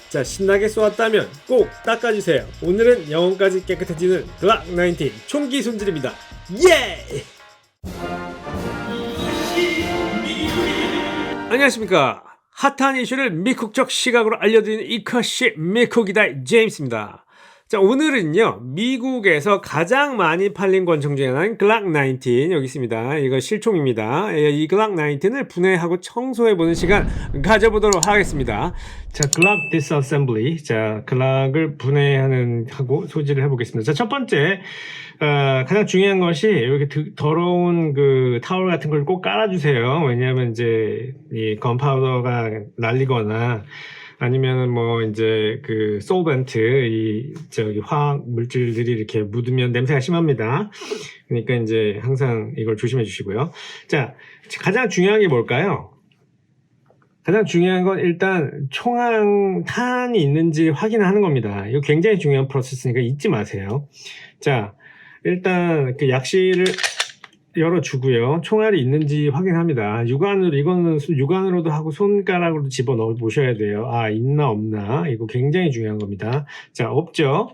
자, 신나게 쏘았다면 꼭 닦아주세요. 오늘은 영혼까지 깨끗해지는 글락 19 총기 손질입니다. 예! 안녕하십니까. 핫한 이슈를 미국적 시각으로 알려드리는 이컷시 미국이다 제임스입니다. 자, 오늘은요, 미국에서 가장 많이 팔린 권총 중에 하나인 글락 19 여기 있습니다. 이거 실총입니다. 이 글락 19을 분해하고 청소해보는 시간 가져보도록 하겠습니다. 자, 글락 디스어셈블리. 자, 글락을 하고 소지를 해보겠습니다. 자, 첫 번째, 가장 중요한 것이 이렇게 더러운 그 타월 같은 걸 꼭 깔아주세요. 왜냐하면 이제 이 건파우더가 날리거나 아니면은 뭐 이제 그 솔벤트 화학 물질들이 이렇게 묻으면 냄새가 심합니다. 그러니까 이제 항상 이걸 조심해 주시고요. 자, 가장 중요한 게 뭘까요? 가장 중요한 건 일단 탄이 있는지 확인하는 겁니다. 이거 굉장히 중요한 프로세스니까 잊지 마세요. 자, 일단 그 약실을 열어주고요. 총알이 있는지 확인합니다. 이거는 육안으로도 하고 손가락으로도 집어넣어 보셔야 돼요. 아, 있나 없나. 이거 굉장히 중요한 겁니다. 자, 없죠?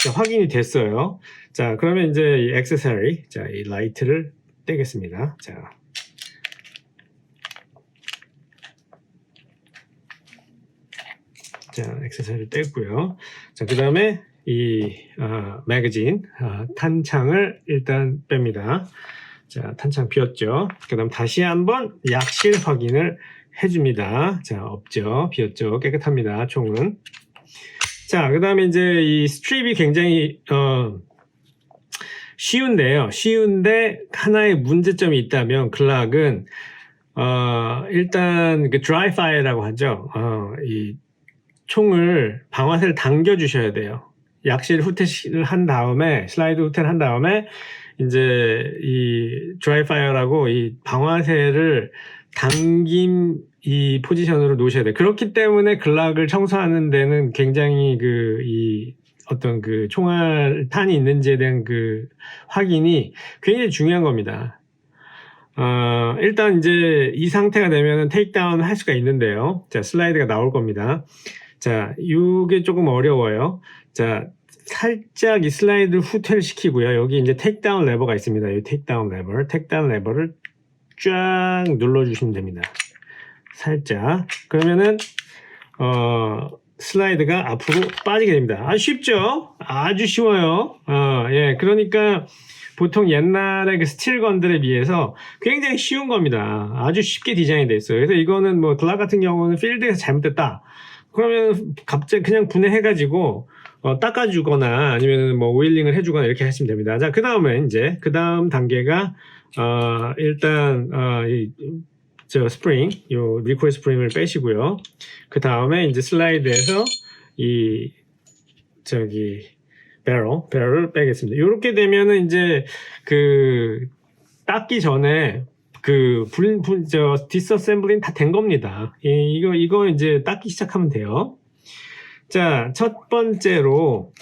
자, 확인이 됐어요. 자, 그러면 이제 이 액세서리, 자, 이 라이트를 떼겠습니다. 자, 액세서리를 떼고요. 자, 그 다음에 매거진, 탄창을 일단 뺍니다. 자, 탄창 비었죠. 그 다음 다시 한번 약실 확인을 해줍니다. 자, 없죠. 비었죠. 깨끗합니다. 총은. 자, 그 다음에 이제 이 스트립이 굉장히, 쉬운데 하나의 문제점이 있다면 글락은, 일단 그 드라이 파이어라고 하죠. 이 총을 방아쇠를 당겨 주셔야 돼요. 약실 후퇴를 한 다음에, 슬라이드 후퇴를 한 다음에, 이제 이 드라이 파이어라고 이 방아쇠를 당김 이 포지션으로 놓으셔야 돼요. 그렇기 때문에 글락을 청소하는 데는 굉장히 어떤 그 총알 탄이 있는지에 대한 그 확인이 굉장히 중요한 겁니다. 일단 이제 이 상태가 되면은 테이크다운 할 수가 있는데요. 자, 슬라이드가 나올 겁니다. 자, 이게 조금 어려워요. 자, 살짝 이 슬라이드를 후퇴를 시키고요. 여기 이제 테이크다운 레버가 있습니다. 이 테이크다운 레버를 쫙 눌러주시면 됩니다. 살짝. 그러면은, 슬라이드가 앞으로 빠지게 됩니다. 아주 쉽죠? 아주 쉬워요. 예. 그러니까 보통 옛날의 그 스틸건들에 비해서 굉장히 쉬운 겁니다. 아주 쉽게 디자인이 되어 있어요. 그래서 이거는 뭐 글락 같은 경우는 필드에서 잘못됐다. 그러면 갑자기 그냥 분해해가지고 닦아주거나 아니면 뭐 오일링을 해주거나 이렇게 하시면 됩니다. 자, 그 다음 단계가 일단 스프링, 요 리콜 스프링을 빼시고요. 그 다음에 이제 슬라이드에서 배럴을 빼겠습니다. 이렇게 되면은 이제 닦기 전에 디스어셈블링 다 된 겁니다. 이거 이제 닦기 시작하면 돼요. 자, 첫 번째로,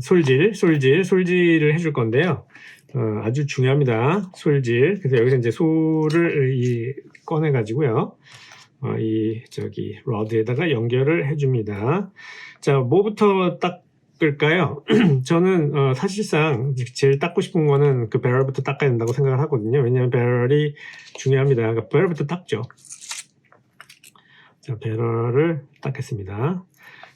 솔질을 해줄 건데요. 아주 중요합니다. 솔질. 그래서 여기서 이제 솔을 꺼내가지고요. 러드에다가 연결을 해줍니다. 자, 뭐부터 닦을까요? 저는, 사실상 제일 닦고 싶은 거는 그 배럴부터 닦아야 된다고 생각을 하거든요. 왜냐하면 배럴이 중요합니다. 그러니까 배럴부터 닦죠. 자, 배럴을 닦겠습니다.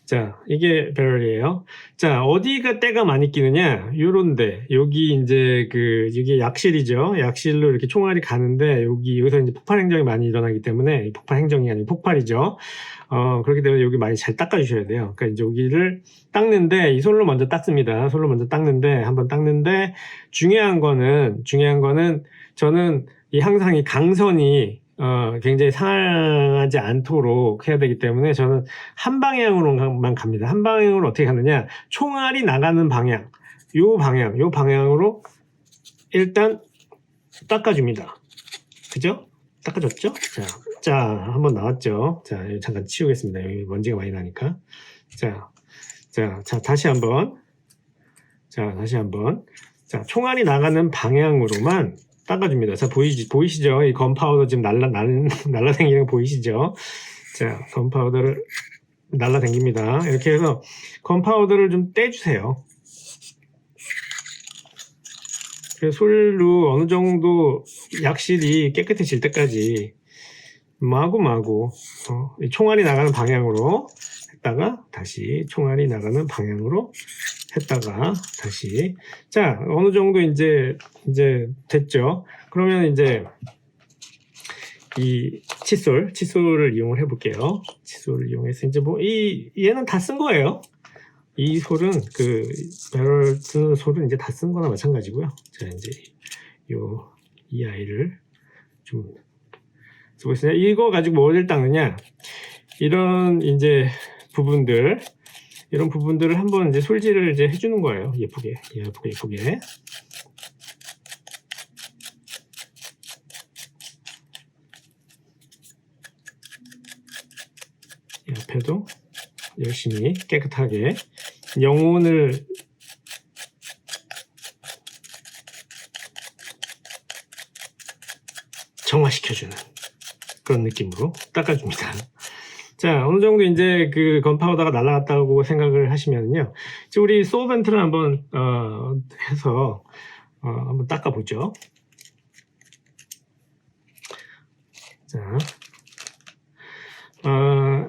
자, 이게 배럴이에요. 자, 어디가 때가 많이 끼느냐? 요런데, 여기 이제 이게 약실이죠. 약실로 이렇게 총알이 가는데, 여기서 이제 폭발 행정이 많이 일어나기 때문에, 폭발 행정이 아니고 폭발이죠. 그렇기 때문에 여기 많이 잘 닦아주셔야 돼요. 그러니까 이제 여기를 닦는데, 이 솔로 먼저 닦습니다. 한번 닦는데, 중요한 거는, 저는 항상 이 강선이, 굉장히 상하지 않도록 해야 되기 때문에 저는 한 방향으로만 갑니다. 한 방향으로 어떻게 가느냐? 총알이 나가는 방향, 요 방향으로 일단 닦아줍니다. 그죠? 닦아줬죠? 자, 한번 나왔죠? 자, 잠깐 치우겠습니다. 여기 먼지가 많이 나니까. 자, 다시 한번. 자, 총알이 나가는 방향으로만 닦아줍니다. 자, 보이시죠? 이 건파우더 지금 날라다니는 거 보이시죠? 자, 건파우더를 날라당깁니다. 이렇게 해서 건파우더를 좀 떼주세요. 솔로 어느 정도 약실이 깨끗해질 때까지 마구마구 총알이 나가는 방향으로 했다가 다시 총알이 나가는 방향으로 했다가 다시. 자, 어느 정도 이제 됐죠. 그러면 이제 이 칫솔을 이용을 해볼게요. 칫솔을 이용해서 이제 뭐 얘는 다 쓴 거예요. 이 솔은 배럴 쓰는 솔은 이제 다 쓴 거나 마찬가지고요. 자, 이제 이 아이를 좀 쓰겠습니다. 이거 가지고 뭐를 닦느냐? 이런 이제 이런 부분들을 한번 이제 솔질을 이제 해주는 거예요. 예쁘게. 옆에도 열심히 깨끗하게 영혼을 정화시켜주는 그런 느낌으로 닦아줍니다. 자, 어느 정도 이제 건파우더가 날아갔다고 생각을 하시면요. 이제 우리 소벤트를 한번 해서 한번 닦아보죠. 자,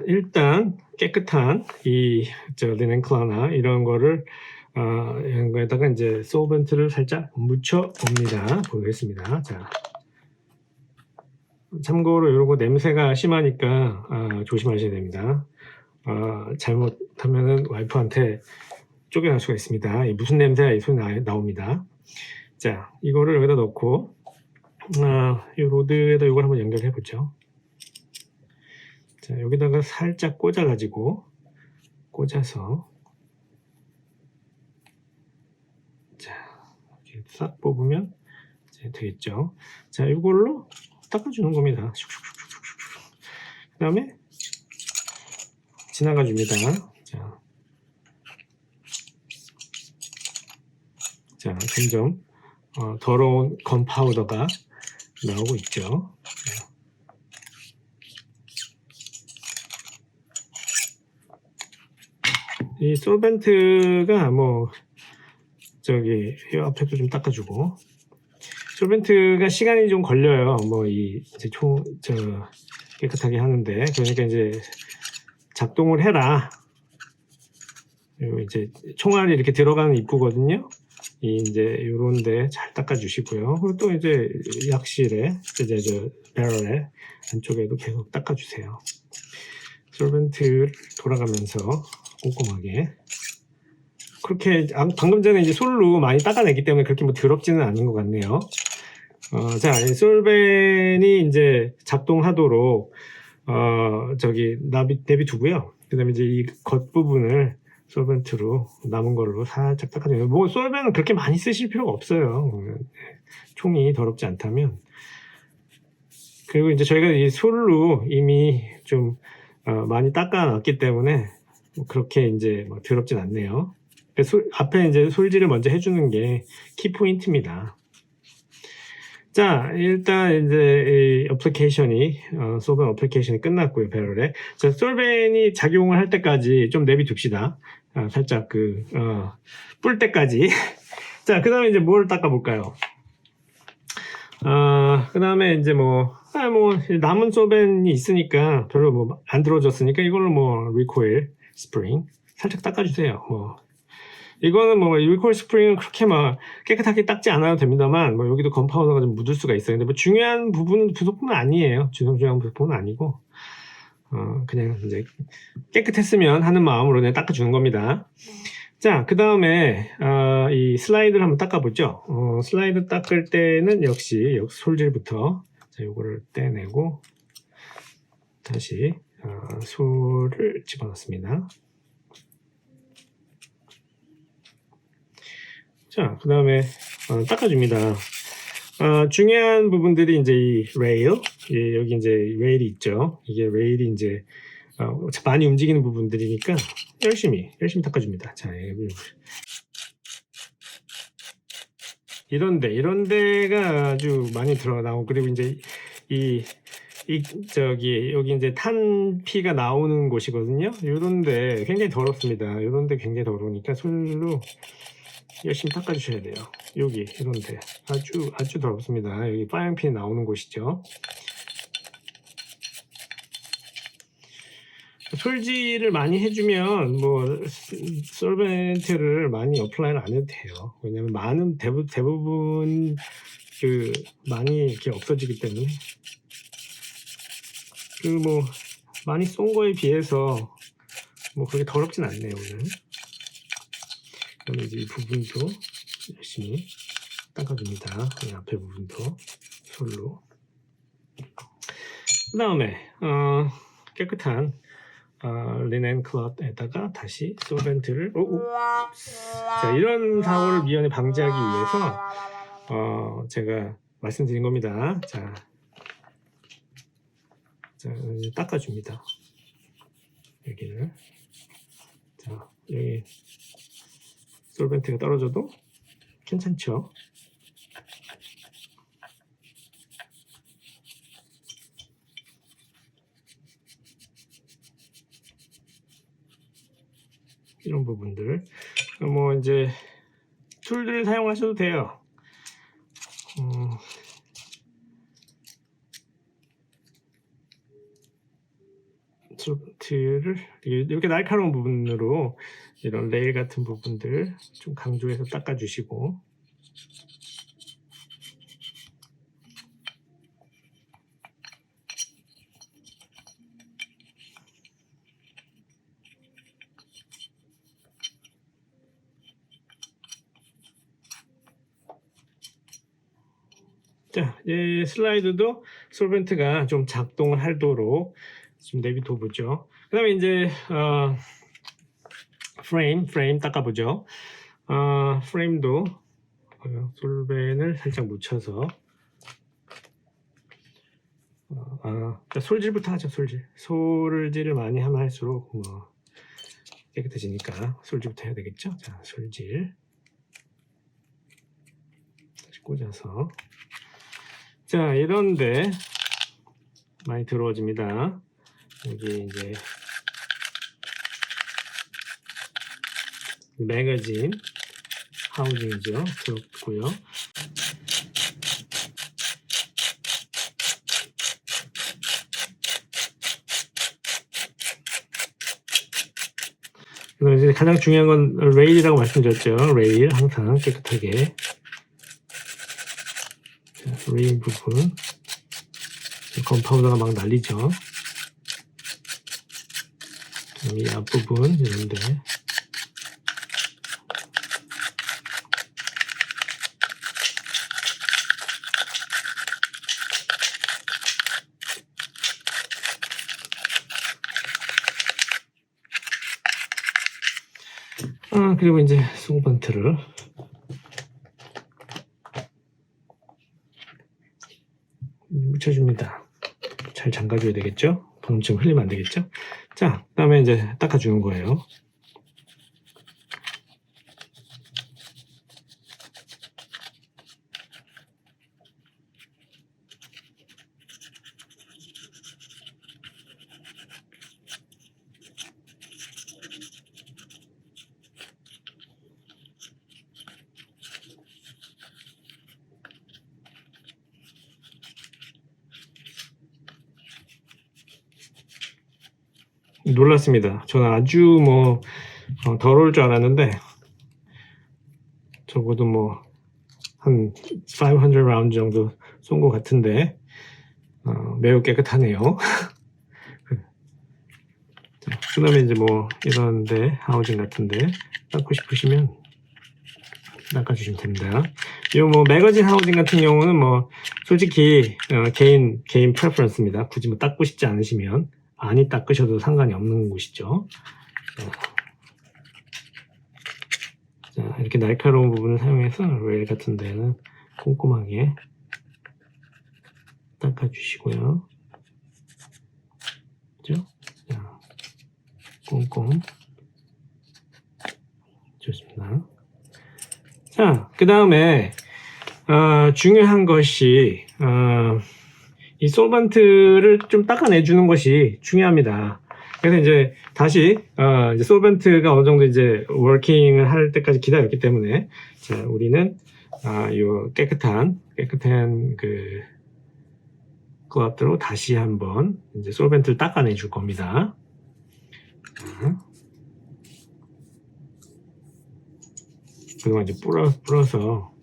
일단 깨끗한 리넨 클러나 이런 거를 이런 거에다가 이제 소벤트를 살짝 묻혀 봅니다. 보겠습니다. 자, 참고로 이런 거 냄새가 심하니까 조심하셔야 됩니다. 잘못하면은 와이프한테 쫓겨날 수가 있습니다. 무슨 냄새야 이 소리 나옵니다. 자, 이거를 여기다 넣고 이 로드에다 이걸 한번 연결해 보죠. 자, 여기다가 살짝 꽂아서 자, 이렇게 싹 뽑으면 이제 되겠죠. 자, 이걸로 닦아주는 겁니다. 그 다음에 지나가 줍니다. 자, 점점 더러운 건파우더가 나오고 있죠. 이 솔벤트가 이 앞에도 좀 닦아주고, 솔벤트가 시간이 좀 걸려요. 이제 깨끗하게 하는데, 그러니까 이제 작동을 해라. 그리고 이제 총알이 이렇게 들어가는 입구거든요. 이제 요런데 잘 닦아주시고요. 그리고 또 이제 약실에 배럴에 안쪽에도 계속 닦아주세요. 솔벤트 돌아가면서 꼼꼼하게. 그렇게 방금 전에 이제 솔로 많이 닦아냈기 때문에 그렇게 더럽지는 않은 것 같네요. 자, 솔벤이 이제 작동하도록 내비두고요. 그다음에 이제 이 겉부분을 솔벤트로 남은 걸로 살짝 닦아줘요. 솔벤은 그렇게 많이 쓰실 필요가 없어요. 총이 더럽지 않다면. 그리고 이제 저희가 이 솔로 이미 좀 많이 닦아놨기 때문에 그렇게 이제 더럽진 않네요. 앞에 이제 솔질을 먼저 해주는 게 키포인트입니다. 자, 일단 이제 솔벤 어플리케이션이 끝났고요, 배럴에. 자, 솔벤이 작용을 할 때까지 좀 내비둡시다. 살짝 뿔 때까지. 자, 그 다음에 이제 뭘 닦아볼까요? 그 다음에 이제 남은 솔벤이 있으니까 별로 안 들어졌으니까 이걸로 리코일 스프링 살짝 닦아주세요. 이거는 리코일 스프링은 그렇게 깨끗하게 닦지 않아도 됩니다만, 여기도 건파우더가 좀 묻을 수가 있어요. 근데 중요한 부속품은 아니에요. 중요한 부속품은 아니고, 그냥 이제 깨끗했으면 하는 마음으로 그냥 닦아주는 겁니다. 자, 그 다음에, 이 슬라이드를 한번 닦아보죠. 슬라이드 닦을 때는 역시 솔질부터, 자, 요거를 떼내고, 다시, 솔을 집어넣습니다. 자, 그 다음에 닦아줍니다. 중요한 부분들이 이제 이 레일, 여기 이제 레일이 있죠. 이게 레일이 이제 많이 움직이는 부분들이니까 열심히 닦아줍니다. 자, 이런 데가 아주 많이 나오고, 그리고 이제 이 여기 이제 탄피가 나오는 곳이거든요. 요런데 굉장히 더럽습니다. 요런데 굉장히 더러우니까 손으로 열심히 닦아주셔야 돼요. 여기 이런데 아주 더럽습니다. 여기 파양핀이 나오는 곳이죠. 솔질을 많이 해주면 뭐 솔벤트를 많이 어플라이를 안 해도 돼요. 왜냐면 대부분 많이 이렇게 없어지기 때문에 뭐 많이 쏜 거에 비해서 뭐 그렇게 더럽진 않네요 오늘. 그러면 이제 이 부분도 열심히 닦아줍니다. 이 앞에 부분도 솔로. 그 다음에 깨끗한 리넨 클럿에다가 다시 솔벤트를 자, 이런 사고를 미연에 방지하기 위해서 제가 말씀드린 겁니다. 자 닦아줍니다. 여기를. 자, 여기 솔벤트가 떨어져도 괜찮죠? 이런 부분들 뭐 이제 툴들을 사용하셔도 돼요. 솔벤트를 이렇게 날카로운 부분으로 이런 레일 같은 부분들 좀 강조해서 닦아주시고, 자, 이 슬라이드도 솔벤트가 좀 작동을 하도록 좀 내비둬 보죠. 그 다음에 이제 프레임 닦아보죠. 프레임도 솔벤을 살짝 묻혀서 솔질부터 하죠. 솔질을 많이 하면 할수록 뭐 깨끗해지니까 솔질부터 해야 되겠죠. 자, 솔질 다시 꽂아서, 자, 이런데 많이 들어워집니다. 여기 이제 매거진 하우징이죠. 들었고요. 그다음에 이제 가장 중요한 건 레일이라고 말씀드렸죠. 레일 항상 깨끗하게. 자, 레일 부분 컴파운더가 막 날리죠. 이 앞부분 이런데 그리고 이제 송번트를 묻혀줍니다. 잘 잠가줘야 되겠죠? 방금처럼 흘리면 안 되겠죠? 자, 그 다음에 이제 닦아주는 거예요. 놀랐습니다. 저는 아주 뭐 더러울 줄 알았는데 적어도 뭐 한 500 라운드 정도 쏜 것 같은데 매우 깨끗하네요. 그 다음에 이제 뭐 이런데 하우징 같은데 닦고 싶으시면 닦아주시면 됩니다. 이 뭐 매거진 하우징 같은 경우는 뭐 솔직히 개인 프레퍼런스입니다. 굳이 뭐 닦고 싶지 않으시면 많이 닦으셔도 상관이 없는 곳이죠. 자, 이렇게 날카로운 부분을 사용해서 레일 같은 데는 꼼꼼하게 닦아주시고요. 그죠? 자, 꼼꼼. 좋습니다. 자, 그 다음에 중요한 것이 이 솔벤트를 좀 닦아내주는 것이 중요합니다. 그래서 이제 다시 이제 솔벤트가 어느 정도 이제 워킹을 할 때까지 기다렸기 때문에 자, 우리는 요 깨끗한 그 클럽으로 다시 한번 이제 솔벤트를 닦아내 줄 겁니다. 그동안 이제 뿌려서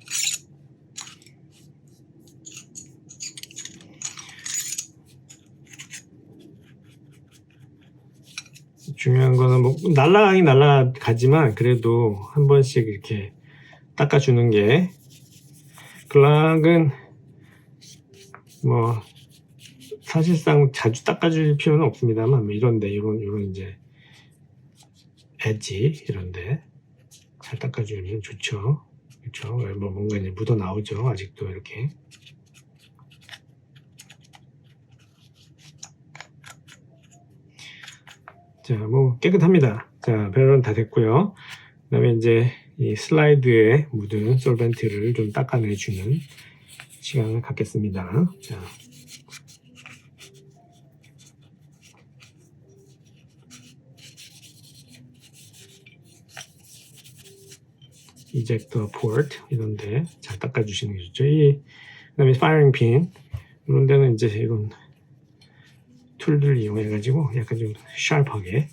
중요한 거는 뭐 날아가긴 날아가지만 그래도 한 번씩 이렇게 닦아주는 게 글락은 뭐 사실상 자주 닦아줄 필요는 없습니다만 뭐 이런데 이런 이제 엣지 이런데 잘 닦아주면 좋죠. 그렇죠. 뭐 뭔가 이제 묻어 나오죠. 아직도 이렇게. 자, 뭐 깨끗합니다. 자, 배럴은 다 됐고요. 그다음에 이제 이 슬라이드에 묻은 솔벤트를 좀 닦아내주는 시간을 갖겠습니다. 자. 이젝터 포트 이런데 잘 닦아주시는 게 좋죠. 그다음에 파이어링 핀 이런 데는 이제 이런 툴들을 이용해 가지고 약간 좀 샤프하게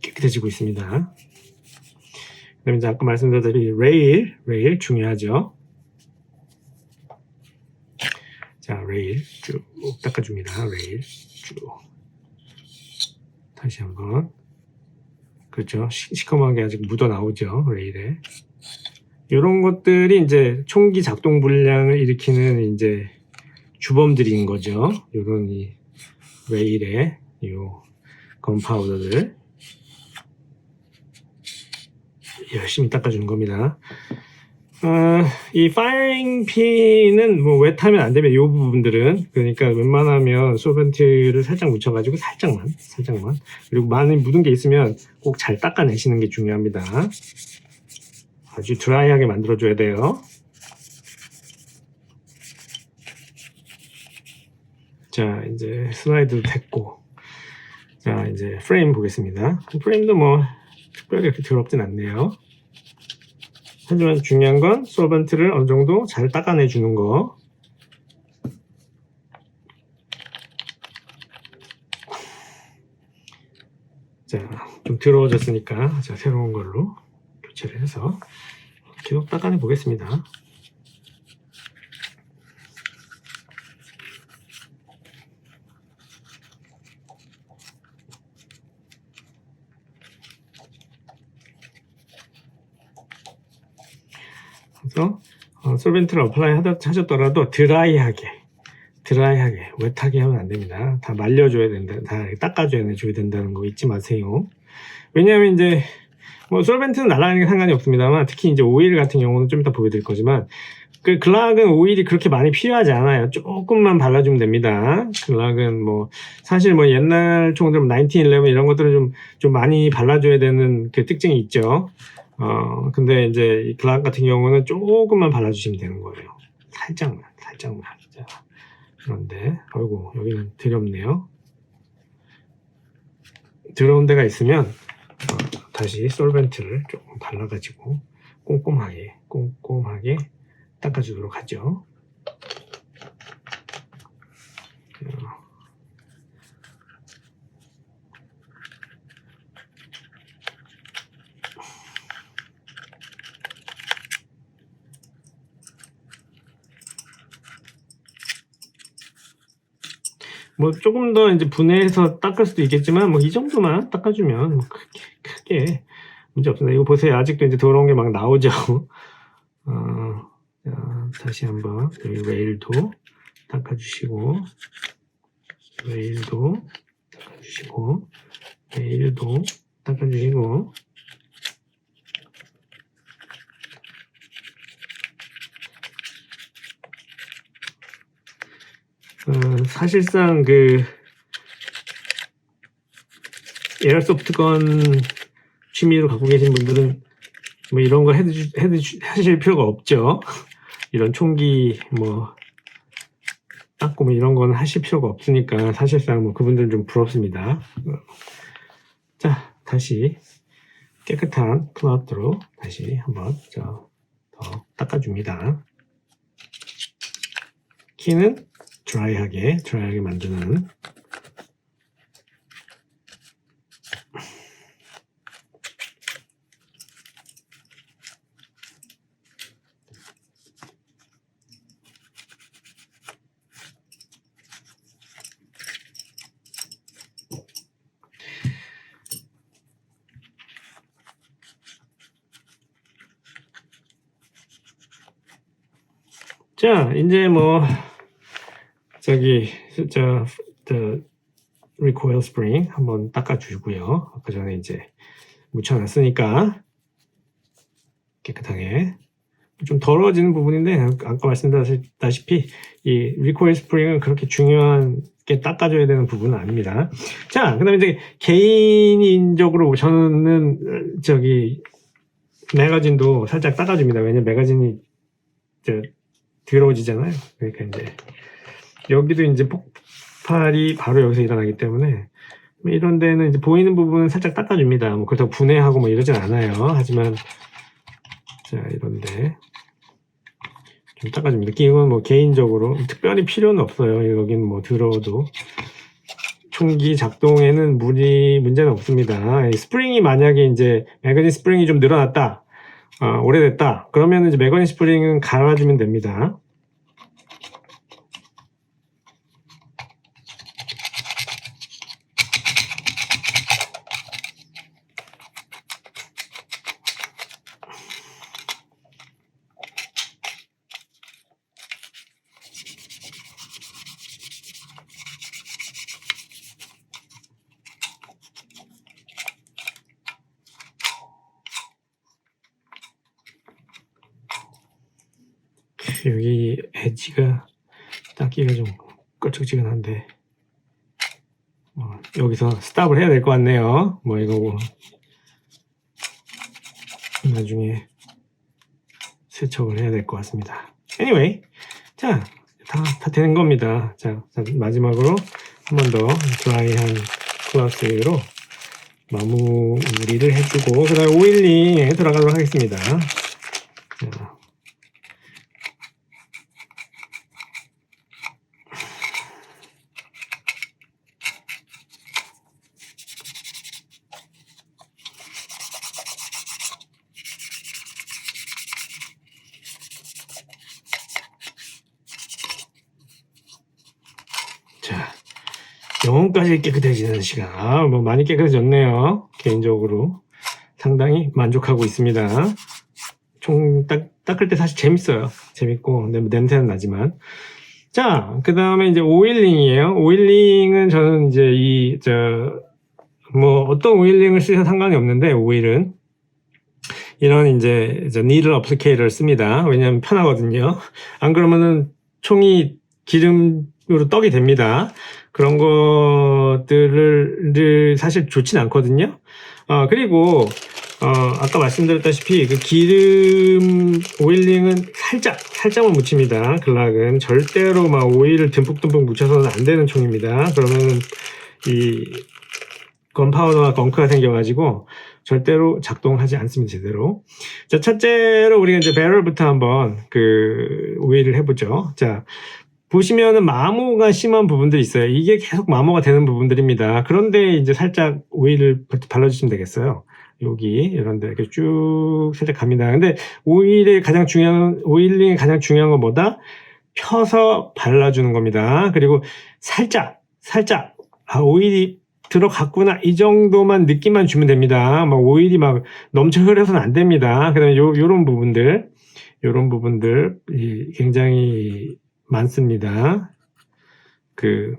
깨끗해지고 있습니다. 그다음에 이제 아까 말씀드린 레일 중요하죠. 자, 레일 쭉 닦아줍니다. 레일 쭉 다시 한번 그렇죠. 시커멓게 아직 묻어 나오죠. 레일에 이런 것들이 이제 총기 작동 불량을 일으키는 이제 주범들인 거죠. 이런 이 레일에 요 건파우더들 열심히 닦아주는 겁니다. 이 파이어링 핀은 뭐 웨트하면 안 되면 이 부분들은 그러니까 웬만하면 솔벤트를 살짝 묻혀가지고 살짝만 그리고 많이 묻은 게 있으면 꼭 잘 닦아내시는 게 중요합니다. 아주 드라이하게 만들어줘야 돼요. 자, 이제 슬라이드도 됐고 자, 이제 프레임 보겠습니다. 프레임도 뭐 특별히 그렇게 더럽진 않네요. 하지만 중요한 건 솔벤트를 어느 정도 잘 닦아내 주는 거. 자, 좀 더러워졌으니까 자, 새로운 걸로 교체를 해서 계속 닦아내 보겠습니다. 그래서 솔벤트를 어플라이 하셨더라도 드라이하게 웨트하게 하면 안 됩니다. 다 말려줘야 된다, 다 닦아줘야 된다는 거 잊지 마세요. 왜냐하면 이제 뭐 솔벤트는 날아가는 게 상관이 없습니다만 특히 이제 오일 같은 경우는 좀 이따 보여드릴 거지만 그 글락은 오일이 그렇게 많이 필요하지 않아요. 조금만 발라주면 됩니다. 글락은 뭐 사실 뭐 옛날 총들 1911 이런 것들은 좀 많이 발라줘야 되는 그 특징이 있죠. 근데 이제 이 글락 같은 경우는 조금만 발라주시면 되는 거예요. 살짝만. 자, 그런데, 아이고, 여기는 더럽네요. 더러운 데가 있으면, 다시 솔벤트를 조금 발라가지고, 꼼꼼하게 닦아주도록 하죠. 뭐 조금 더 이제 분해해서 닦을 수도 있겠지만 뭐 이 정도만 닦아주면 뭐 크게 문제 없습니다. 이거 보세요. 아직도 이제 더러운 게 막 나오죠. 자, 다시 한번 여기 레일도 닦아주시고 레일도 닦아주시고 사실상 그 에어소프트건 취미로 갖고 계신 분들은 뭐 이런 거 하실 필요가 없죠. 이런 총기 뭐 닦고 뭐 이런 건 하실 필요가 없으니까 사실상 뭐 그분들은 좀 부럽습니다. 자, 다시 깨끗한 클라우드로 다시 한번 더 닦아줍니다. 키는 드라이하게 만드는. 자, 이제 뭐 recoil spring 한번 닦아주고요. 아까 전에 이제 묻혀놨으니까 깨끗하게 좀 더러워지는 부분인데 아까 말씀드렸다시피 이 recoil spring은 그렇게 중요하게 닦아줘야 되는 부분은 아닙니다. 자, 그다음에 이제 개인적으로 저는 매거진도 살짝 닦아줍니다. 왜냐면 매거진이 더러워지잖아요. 그러니까 이제 여기도 이제 폭발이 바로 여기서 일어나기 때문에 이런 데는 이제 보이는 부분은 살짝 닦아줍니다. 뭐 그렇다고 분해하고 뭐 이러진 않아요. 하지만 자, 이런데 좀 닦아줍니다. 이건 뭐 개인적으로 특별히 필요는 없어요. 여긴 뭐 더러워도 총기 작동에는 문제는 없습니다. 스프링이 만약에 이제 매거진 스프링이 좀 늘어났다, 오래됐다, 그러면 이제 매거진 스프링은 갈아주면 됩니다. 여기 엣지가 닦기가 좀 껄쩍지근한데 여기서 스탑을 해야 될 것 같네요. 뭐 이거 나중에 세척을 해야 될 것 같습니다. Anyway, 자, 다 되는 겁니다. 자, 마지막으로 한 번 더 드라이한 클라우스로 마무리를 해주고 그 다음에 오일링에 들어가도록 하겠습니다. 자, 영혼까지 깨끗해지는 시간. 뭐 많이 깨끗해졌네요. 개인적으로 상당히 만족하고 있습니다. 총 닦을 때 사실 재밌어요. 재밌고 냄새는 나지만. 자, 그 다음에 이제 오일링이에요. 오일링은 저는 이제 뭐 어떤 오일링을 쓰셔도 상관이 없는데 오일은 이런 이제 니들 어플리케이터를 씁니다. 왜냐하면 편하거든요. 안 그러면은 총이 기름으로 떡이 됩니다. 그런 것들을 사실 좋진 않거든요. 그리고 아까 말씀드렸다시피 그 기름 오일링은 살짝만 묻힙니다. 글락은 절대로 막 오일을 듬뿍듬뿍 묻혀서는 안 되는 총입니다. 그러면 이 건파우더와 건크가 생겨가지고 절대로 작동하지 않습니다. 제대로. 자, 첫째로 우리가 이제 배럴부터 한번 오일을 해보죠. 자, 보시면은 마모가 심한 부분들이 있어요. 이게 계속 마모가 되는 부분들입니다. 그런데 이제 살짝 오일을 발라주시면 되겠어요. 여기 이런데 이렇게 쭉 살짝 갑니다. 근데 오일링이 가장 중요한 건 뭐다? 펴서 발라주는 겁니다. 그리고 살짝 오일이 들어갔구나 이 정도만 느낌만 주면 됩니다. 막 오일이 막 넘쳐 흐려서는 안 됩니다. 그다음에 요런 부분들 굉장히 많습니다.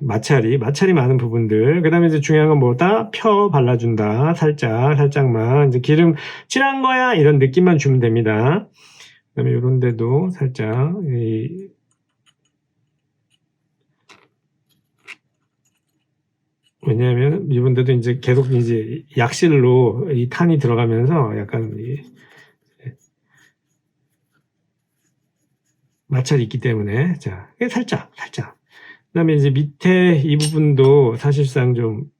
마찰이 많은 부분들. 그 다음에 이제 중요한 건 뭐다? 펴 발라준다. 살짝만. 이제 기름 칠한 거야. 이런 느낌만 주면 됩니다. 그 다음에 요런 데도 살짝, 왜냐하면 이분들도 이제 계속 이제 약실로 이 탄이 들어가면서 약간 마찰이 있기 때문에 자 살짝 그다음에 이제 밑에 이 부분도 사실상 좀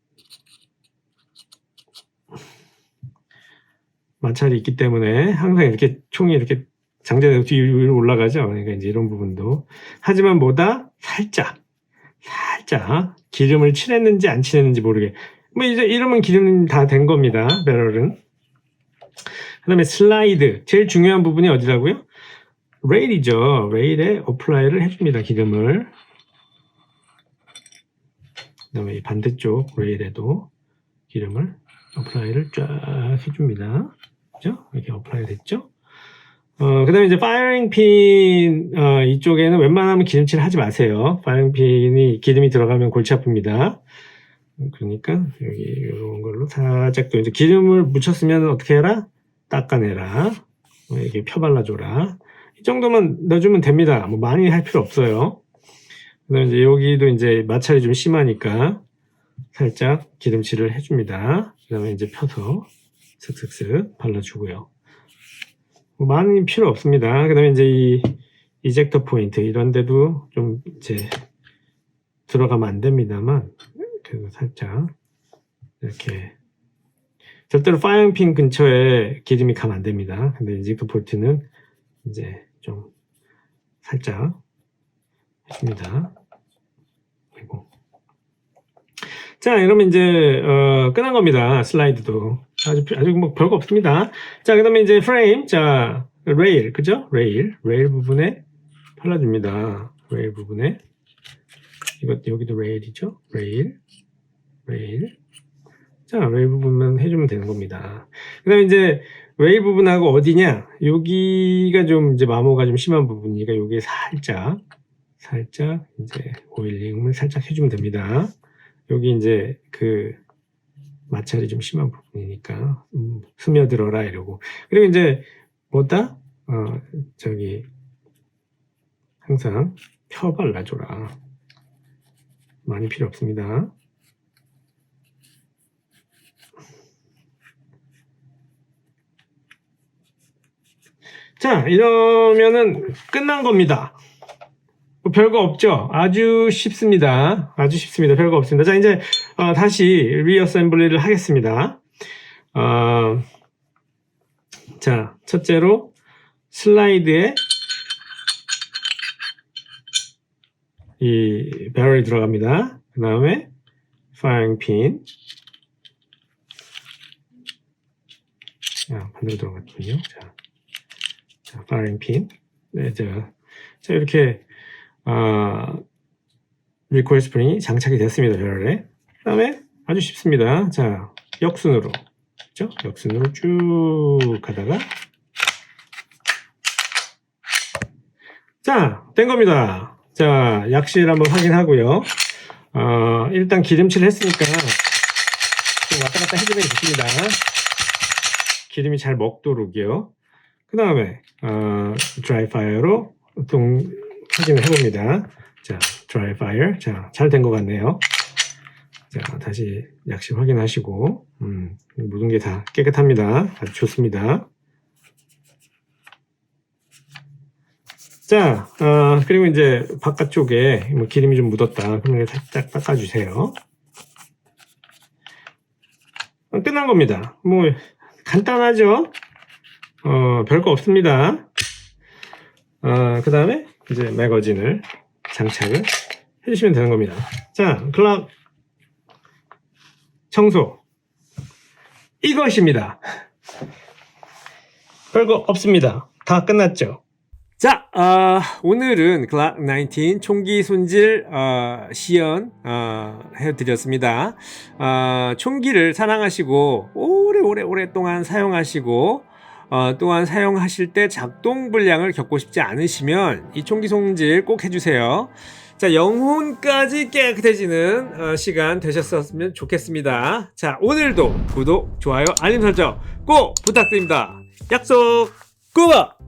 마찰이 있기 때문에 항상 이렇게 총이 이렇게 장전해서 뒤로 올라가죠. 그러니까 이제 이런 부분도 하지만 뭐다 살짝 기름을 칠했는지 안 칠했는지 모르게 뭐 이제 이러면 기름 다 된 겁니다. 배럴은. 그다음에 슬라이드 제일 중요한 부분이 어디라고요? 레일이죠. 레일에 어플라이를 해줍니다. 기름을. 그다음에 이 반대쪽 레일에도 기름을 어플라이를 쫙 해줍니다. 그죠? 이렇게 어플라이 됐죠? 그 다음에 이제 파이어링 핀, 이쪽에는 웬만하면 기름칠 하지 마세요. 파이어링 핀이 기름이 들어가면 골치 아픕니다. 그러니까 여기 이런 걸로 살짝 또 이제 기름을 묻혔으면 어떻게 해라? 닦아내라. 이렇게 펴발라줘라. 이 정도만 넣어주면 됩니다. 뭐 많이 할 필요 없어요. 그 다음에 이제 여기도 이제 마찰이 좀 심하니까 살짝 기름칠을 해줍니다. 그 다음에 이제 펴서 슥슥슥 발라주고요. 뭐 많이 필요 없습니다. 그 다음에 이제 이 이젝터 포인트 이런 데도 좀 이제 들어가면 안 됩니다만 그래도 살짝 이렇게 절대로 파이어링 핀 근처에 기름이 가면 안 됩니다. 근데 이젝터 포인트는 이제 좀 살짝 해줍니다. 그리고 자, 이러면 이제 끝난 겁니다. 슬라이드도 아주 뭐 별거 없습니다. 자, 그다음에 이제 프레임, 자 레일, 그죠? 레일 부분에 발라줍니다. 레일 부분에 이것 여기도 레일이죠? 레일. 자, 레일 부분만 해주면 되는 겁니다. 그다음에 이제 레일 부분하고 어디냐? 여기가 좀 이제 마모가 좀 심한 부분이니까 여기에 살짝 이제 오일링을 살짝 해주면 됩니다. 여기 이제 그 마찰이 좀 심한 부분이니까 스며들어라 이러고 그리고 이제 뭐다 저기 항상 펴 발라줘라. 많이 필요 없습니다. 자, 이러면은 끝난 겁니다. 뭐 별거 없죠? 아주 쉽습니다. 별거 없습니다. 자, 이제 다시 리어셈블리를 하겠습니다. 자, 첫째로 슬라이드에 이 배럴이 들어갑니다. 그 다음에 파이어링 핀. 반대로 들어갔군요. 자, 파이어링 핀. 네, 자, 이렇게 리코일 스프링이 장착이 됐습니다. 배럴에. 그 다음에 아주 쉽습니다. 자, 역순으로, 그렇죠? 역순으로 쭉 가다가 자, 된 겁니다. 자, 약실 한번 확인하고요. 일단 기름칠을 했으니까 좀 왔다 갔다 해주면 좋습니다. 기름이 잘 먹도록이요. 그 다음에 드라이 파이어로 확인을 해봅니다. 자, 드라이 파이어. 자, 잘 된 것 같네요. 자, 다시 약실 확인하시고 모든 게 다 깨끗합니다. 아주 좋습니다. 자, 그리고 이제 바깥쪽에 뭐 기름이 좀 묻었다. 그러면 살짝 닦아주세요. 끝난 겁니다. 뭐 간단하죠? 별거 없습니다. 그 다음에 이제 매거진을 장착을 해주시면 되는 겁니다. 자, 클락 청소 이것입니다. 별거 없습니다. 다 끝났죠? 자, 오늘은 글락 19 총기 손질 시연 해드렸습니다. 총기를 사랑하시고 오랫동안 사용하시고 또한 사용하실 때 작동 불량을 겪고 싶지 않으시면 이 총기 손질 꼭 해주세요. 자, 영혼까지 깨끗해지는 시간 되셨으면 좋겠습니다. 자, 오늘도 구독, 좋아요, 알림 설정 꼭 부탁드립니다. 약속! 꾸벅!